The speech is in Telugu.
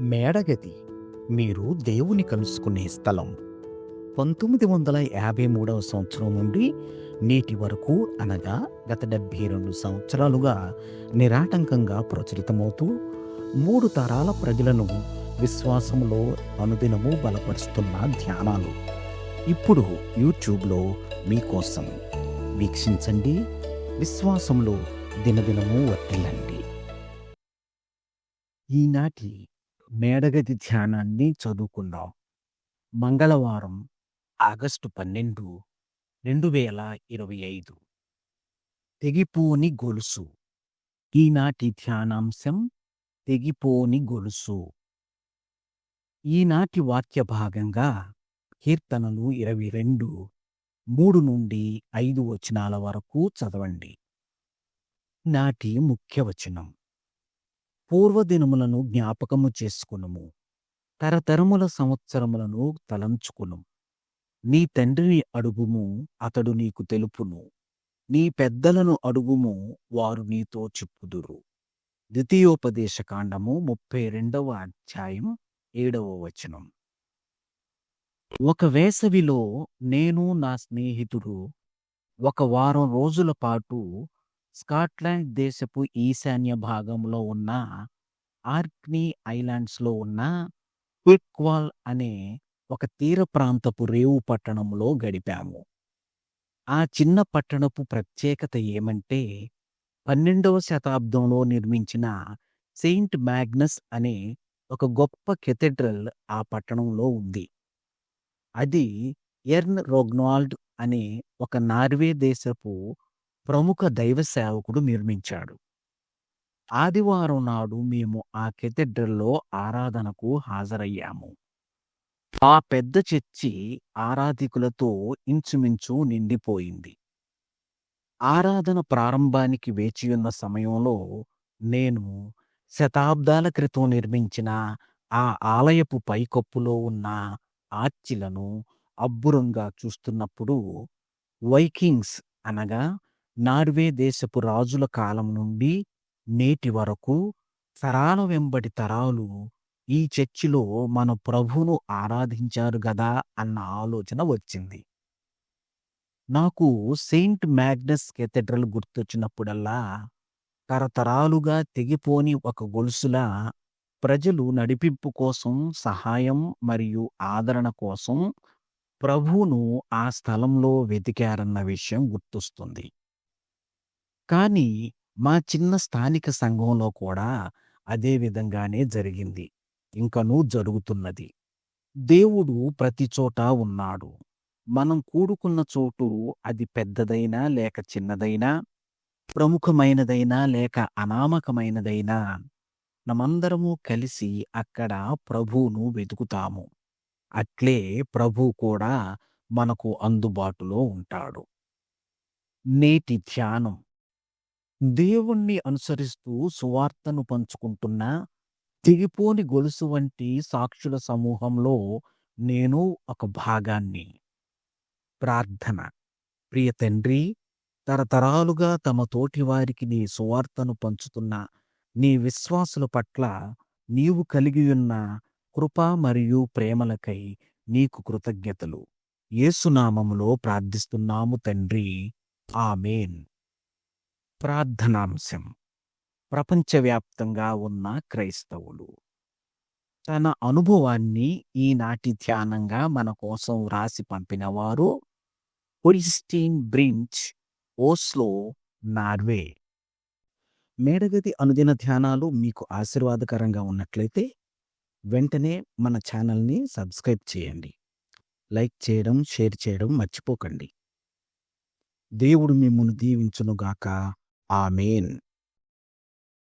మేడగది మీరు దేవుని కలుసుకునే స్థలం. 1953 సంవత్సరం నుండి నేటి వరకు అనగా గత 72 సంవత్సరాలుగా నిరాటంకంగా ప్రచురితమవుతూ 3 తరాల ప్రజలను విశ్వాసంలో అనుదినము బలపరుస్తున్న ధ్యానాలు ఇప్పుడు యూట్యూబ్లో మీకోసం. వీక్షించండి, విశ్వాసంలో దినదినము వర్ధిల్లండి. ఈనాటి మేడగది ధ్యానాన్ని చదువుకుందాం. మంగళవారం ఆగస్టు 12, 2025. తెగిపోని గొలుసు. ఈనాటి ధ్యానాంశం తెగిపోని గొలుసు. ఈనాటి వాక్య భాగంగా కీర్తనలు 22, 3 నుండి 5 వచనాల వరకు చదవండి. నాటి ముఖ్య వచనం: పూర్వదినములను జ్ఞాపకము చేసుకునుము, తరతరముల సంవత్సరములను తలంచుకును. నీ తండ్రిని అడుగుము, అతడు నీకు తెలుపును. నీ పెద్దలను అడుగుము, వారు నీతో చెప్పుదురు. ద్వితీయోపదేశకాండము 32వ అధ్యాయం 7వ వచనం. ఒక వేసవిలో నేను నా స్నేహితుడు 1 వారం రోజుల పాటు స్కాట్లాండ్ దేశపు ఈశాన్య భాగంలో ఉన్న ఆర్క్నీ ఐలాండ్స్లో ఉన్న క్విక్వాల్ అనే ఒక తీర ప్రాంతపు రేవు పట్టణంలో గడిపాము. ఆ చిన్న పట్టణపు ప్రత్యేకత ఏమంటే 12వ శతాబ్దంలో నిర్మించిన సెయింట్ మ్యాగ్నస్ అనే ఒక గొప్ప కెథెడ్రల్ ఆ పట్టణంలో ఉంది. అది ఎర్న్ రోగ్నాల్డ్ అనే ఒక నార్వే దేశపు ప్రముఖ దైవ సేవకుడు నిర్మించాడు. ఆదివారం నాడు మేము ఆ కెథెడ్రల్లో ఆరాధనకు హాజరయ్యాము. ఆ పెద్ద చర్చి ఆరాధికులతో ఇంచుమించు నిండిపోయింది. ఆరాధన ప్రారంభానికి వేచియున్న సమయంలో నేను శతాబ్దాల క్రితం నిర్మించిన ఆ ఆలయపు పైకప్పులో ఉన్న ఆర్చిలను అబ్బురంగా చూస్తున్నప్పుడు వైకింగ్స్ అనగా నార్వే దేశపు రాజుల కాలం నుండి నేటి వరకు తరాల వెంబడి తరాలు ఈ చర్చిలో మన ప్రభువును ఆరాధించారు గదా అన్న ఆలోచన వచ్చింది. నాకు సెయింట్ మ్యాగ్నస్ కెథెడ్రల్ గుర్తొచ్చినప్పుడల్లా తరతరాలుగా తెగిపోని ఒక గొలుసులా ప్రజలు నడిపింపు కోసం, సహాయం మరియు ఆదరణ కోసం ప్రభువును ఆ స్థలంలో వెతికారన్న విషయం గుర్తొస్తుంది. కానీ మా చిన్న స్థానిక సంఘంలో కూడా అదే విధంగానే జరిగింది, ఇంకనూ జరుగుతున్నది. దేవుడు ప్రతి చోట ఉన్నాడు. మనం కూడుకున్న చోటు అది పెద్దదైనా లేక చిన్నదైనా, ప్రముఖమైనదైనా లేక అనామకమైనదైనా, మనమందరము కలిసి అక్కడ ప్రభువును వెతుకుతాము. అట్లే ప్రభువు కూడా మనకు అందుబాటులో ఉంటాడు. నేటి ధ్యానం: దేవుణ్ణి అనుసరిస్తూ సువార్తను పంచుకుంటున్న తెగిపోని గొలుసు వంటి సాక్షుల సమూహంలో నేను ఒక భాగాన్ని. ప్రార్థన: ప్రియ తండ్రి, తరతరాలుగా తమ తోటివారికి నీ సువార్తను పంచుతున్న నీ విశ్వాసుల పట్ల నీవు కలిగియున్న కృప మరియు ప్రేమలకై నీకు కృతజ్ఞతలు. యేసునామములో ప్రార్థిస్తున్నాము తండ్రి, ఆమేన్. ప్రార్థనాంశం: ప్రపంచవ్యాప్తంగా ఉన్న క్రైస్తవులు. తన అనుభవాన్ని ఈనాటి ధ్యానంగా మన కోసం వ్రాసి పంపినవారు ఒరిస్టీన్ బ్రించ్, ఓస్లో, నార్వే. మేడగది అనుదిన ధ్యానాలు మీకు ఆశీర్వాదకరంగా ఉన్నట్లయితే వెంటనే మన ఛానల్ని సబ్స్క్రైబ్ చేయండి. లైక్ చేయడం, షేర్ చేయడం మర్చిపోకండి. దేవుడు మిమ్మును దీవించునుగాక. ఆమేన్.